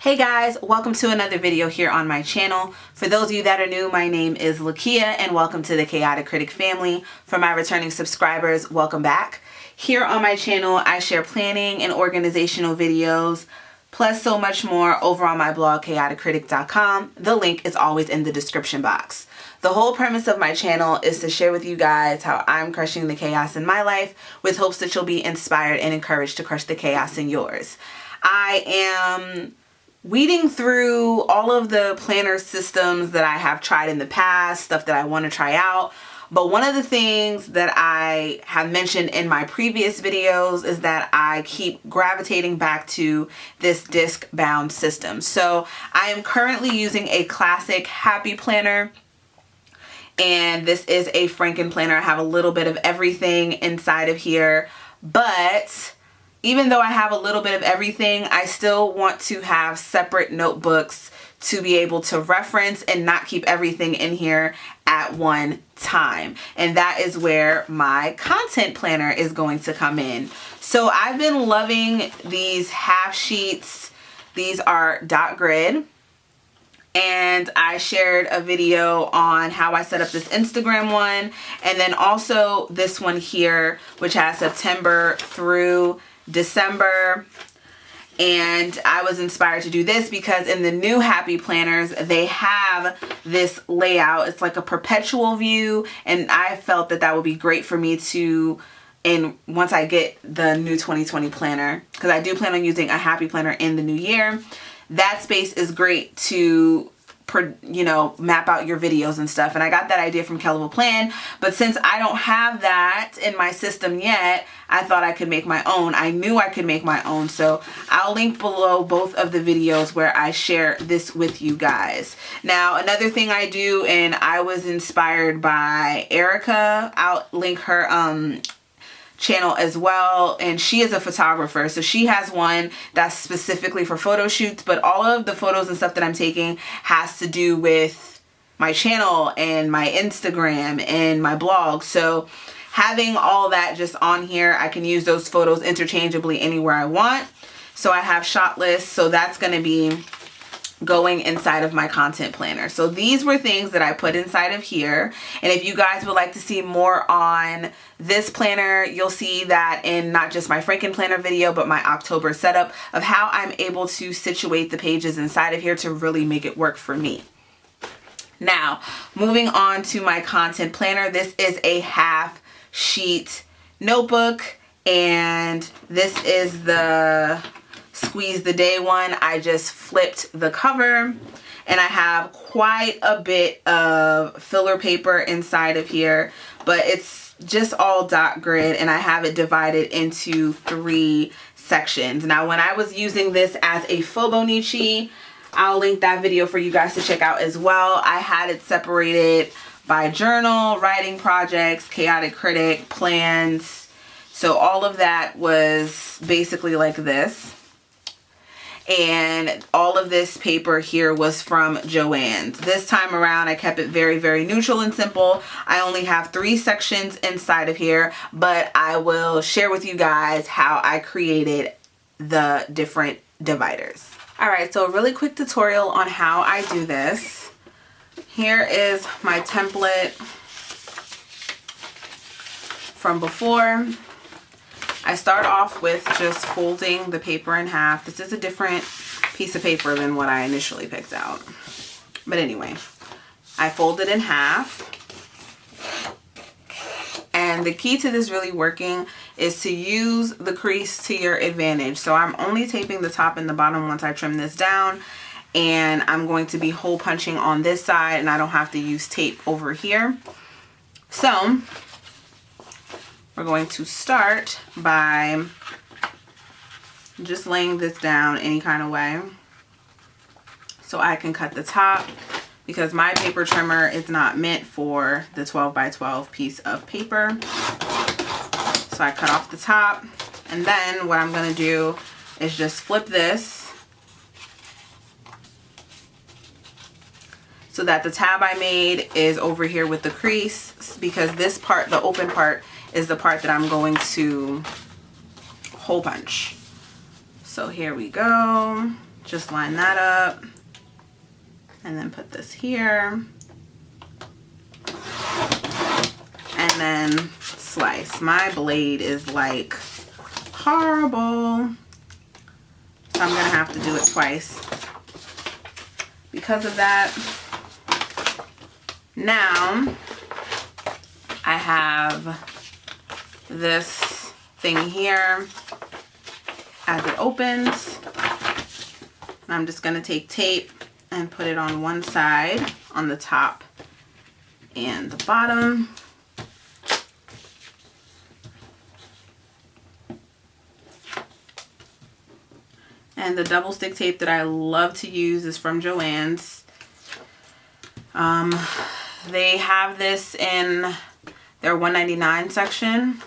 Hey guys, welcome to another video here on my channel. For those of you that are new, my name is Lakia and welcome to the Chaotic Critic family. For my returning subscribers, welcome back. Here on my channel, I share planning and organizational videos, plus so much more over on my blog, chaoticcritic.com. The link is always in the description box. The whole premise of my channel is to share with you guys how I'm crushing the chaos in my life with hopes that you'll be inspired and encouraged to crush the chaos in yours. I am weeding through all of the planner systems that I have tried in the past, stuff that I want to try out. But one of the things that I have mentioned in my previous videos is that I keep gravitating back to this disc bound system. So I am currently using a classic Happy Planner. And this is a Franken planner. I have a little bit of everything inside of here, but even though I have a little bit of everything, I still want to have separate notebooks to be able to reference and not keep everything in here at one time. And that is where my content planner is going to come in. So I've been loving these half sheets. These are dot grid. And I shared a video on how I set up this Instagram one. And then also this one here, which has September through December. And I was inspired to do this because in the new Happy Planners, they have this layout. It's like a perpetual view. And I felt that that would be great for me to, and once I get the new 2020 planner, because I do plan on using a Happy Planner in the new year, that space is great to, map out your videos and stuff. And I got that idea from Kelly Plan, but since I don't have that in my system yet, I thought I could make my own. I knew I could make my own. So I'll link below both of the videos where I share this with you guys. Now, another thing I do, and I was inspired by Erica, I'll link her channel as well, and she is a photographer, so she has one that's specifically for photo shoots, but all of the photos and stuff that I'm taking has to do with my channel and my Instagram and my blog. So having all that just on here, I can use those photos interchangeably anywhere I want. So I have shot lists, so that's going to be going inside of my content planner. So these were things that I put inside of here. And if you guys would like to see more on this planner, you'll see that in not just my Franken planner video, but my October setup of how I'm able to situate the pages inside of here to really make it work for me. Now, moving on to my content planner, this is a half sheet notebook, and this is the Squeeze the Day one. I just flipped the cover, and I have quite a bit of filler paper inside of here, but it's just all dot grid, and I have it divided into 3 sections. Now, when I was using this as a Fobonichi, I'll link that video for you guys to check out as well. I had it separated by journal, writing projects, chaotic critic, plans. So all of that was basically like this. And all of this paper here was from Joann's. This time around, I kept it very, very neutral and simple. I only have 3 sections inside of here, but I will share with you guys how I created the different dividers. All right, so a really quick tutorial on how I do this. Here is my template from before. I start off with just folding the paper in half. This is a different piece of paper than what I initially picked out. But anyway, I fold it in half. And the key to this really working is to use the crease to your advantage. So I'm only taping the top and the bottom once I trim this down. And I'm going to be hole punching on this side, and I don't have to use tape over here. So we're going to start by just laying this down any kind of way so I can cut the top, because my paper trimmer is not meant for the 12 by 12 piece of paper. So I cut off the top, and then what I'm going to do is just flip this so that the tab I made is over here with the crease, because this part, the open part, is the part that I'm going to hole punch. So here we go. just line that up and then put this here and then slice. My blade is like horrible, so I'm gonna have to do it twice because of that. Now I have this thing here as it opens. I'm just going to take tape and put it on one side on the top and the bottom. And the double stick tape that I love to use is from Joann's. They have this in their $1.99 section,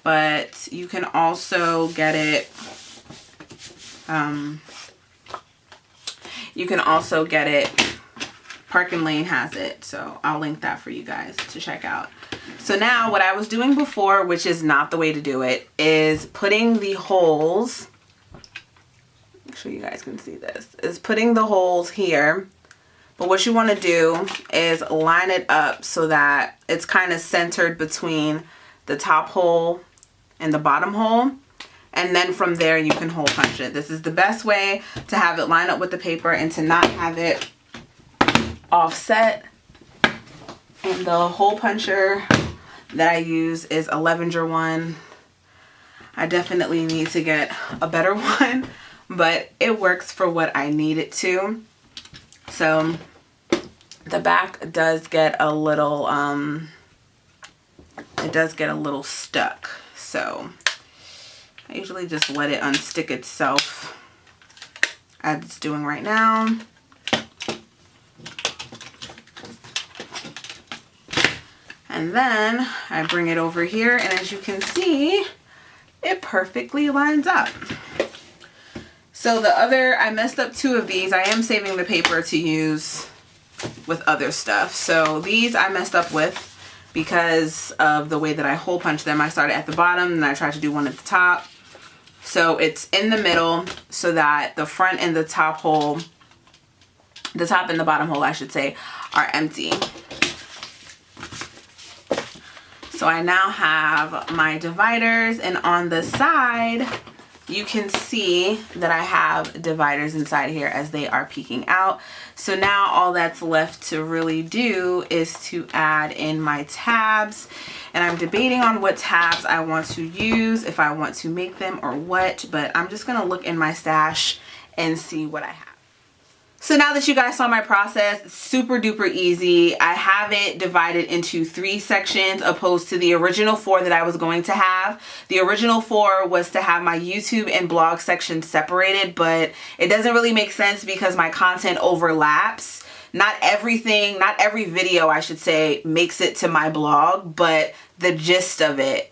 but you can also get it Park and Lane has it, so I'll link that for you guys to check out. So now what I was doing before, which is not the way to do it, is putting the holes, make sure you guys can see this, is putting the holes here. But what you want to do is line it up so that it's kind of centered between the top hole and the bottom hole. And then from there you can hole punch it. This is the best way to have it line up with the paper and to not have it offset. And the hole puncher that I use is a Levenger one. I definitely need to get a better one, but it works for what I need it to. So the back does get a little, it does get a little stuck. So I usually just let it unstick itself as it's doing right now. And then I bring it over here, and as you can see, it perfectly lines up. So the other, I messed up two of these. I am saving the paper to use with other stuff. So these I messed up with because of the way that I hole punched them. I started at the bottom and I tried to do one at the top. So it's in the middle so that the front and the top hole, the top and the bottom hole I should say, are empty. So I now have my dividers, and on the side you can see that I have dividers inside here as they are peeking out. So now all that's left to really do is to add in my tabs, and I'm debating on what tabs I want to use, if I want to make them or what, but I'm just gonna look in my stash and see what I have. So now that you guys saw my process, it's super duper easy. I have it divided into 3 sections opposed to the original 4 that I was going to have. The original 4 was to have my YouTube and blog section separated, but it doesn't really make sense because my content overlaps. Not everything, not every video I should say, makes it to my blog, but the gist of it,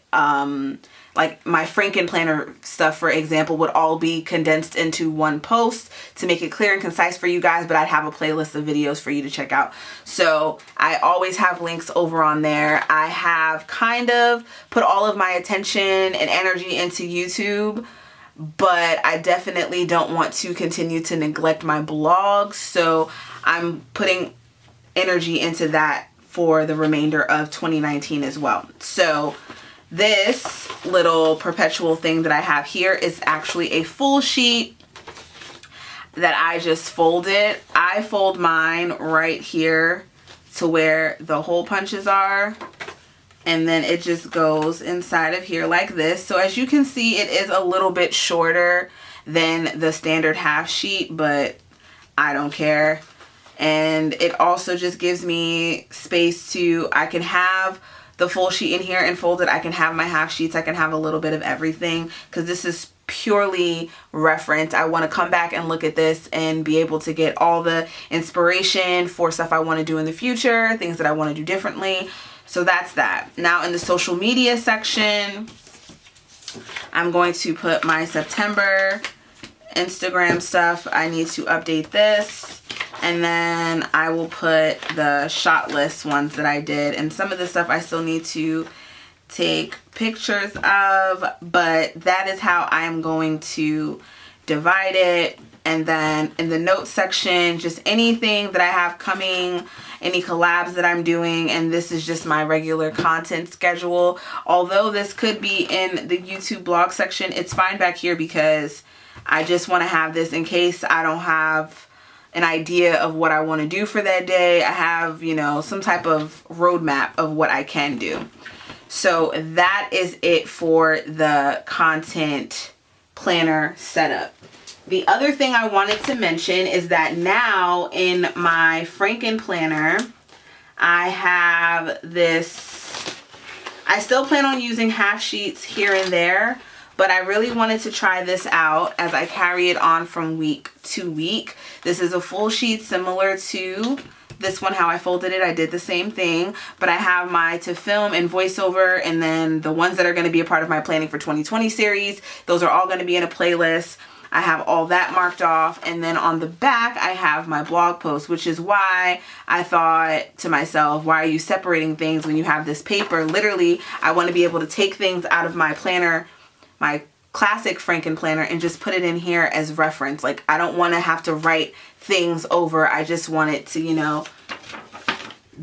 like my Franken planner stuff, for example, would all be condensed into one post to make it clear and concise for you guys, but I'd have a playlist of videos for you to check out. So I always have links over on there. I have kind of put all of my attention and energy into YouTube, but I definitely don't want to continue to neglect my blog. So I'm putting energy into that for the remainder of 2019 as well. So this little perpetual thing that I have here is actually a full sheet that I just folded. I fold mine right here to where the hole punches are, and then it just goes inside of here like this. So as you can see, it is a little bit shorter than the standard half sheet, but I don't care. And it also just gives me space to, I can have the full sheet in here and fold it. I can have my half sheets. I can have a little bit of everything because this is purely reference. I want to come back and look at this and be able to get all the inspiration for stuff I want to do in the future, things that I want to do differently. So that's that. Now in the social media section, I'm going to put my September Instagram stuff. I need to update this. And then I will put the shot list ones that I did. And some of the stuff I still need to take pictures of. But that is how I'm going to divide it. And then in the notes section, just anything that I have coming, any collabs that I'm doing, and this is just my regular content schedule. Although this could be in the YouTube blog section, it's fine back here because I just want to have this in case I don't have an idea of what I want to do for that day. I have, you know, some type of roadmap of what I can do. So that is it for the content planner setup. The other thing I wanted to mention is that now in my Franken planner, I have this, I still plan on using half sheets here and there, but I really wanted to try this out as I carry it on from week to week. This is a full sheet similar to this one, how I folded it. I did the same thing, but I have my to film and voiceover, and then the ones that are going to be a part of my planning for 2020 series. Those are all going to be in a playlist. I have all that marked off, and then on the back I have my blog post, which is why I thought to myself, why are you separating things when you have this paper? Literally, I want to be able to take things out of my planner, my classic Franken planner, and just put it in here as reference. Like, I don't want to have to write things over. I just want it to, you know,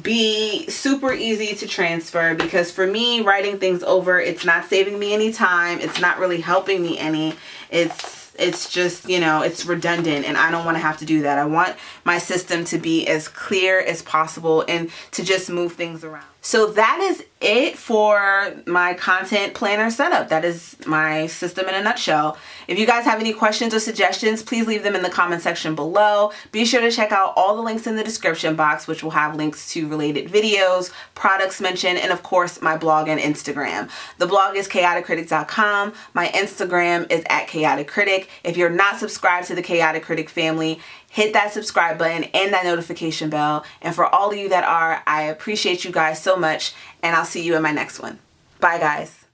be super easy to transfer, because for me, writing things over, it's not saving me any time. It's not really helping me any. It's just, you know, it's redundant, and I don't want to have to do that. I want my system to be as clear as possible and to just move things around. So that is it for my content planner setup. That is my system in a nutshell. If you guys have any questions or suggestions, please leave them in the comment section below. Be sure to check out all the links in the description box, which will have links to related videos, products mentioned, and of course my blog and Instagram. The blog is chaoticcritic.com. My Instagram is @chaoticcritic. If you're not subscribed to the Chaotic Critic family, hit that subscribe button and that notification bell. And for all of you that are, I appreciate you guys so much, and I'll see you in my next one. Bye, guys.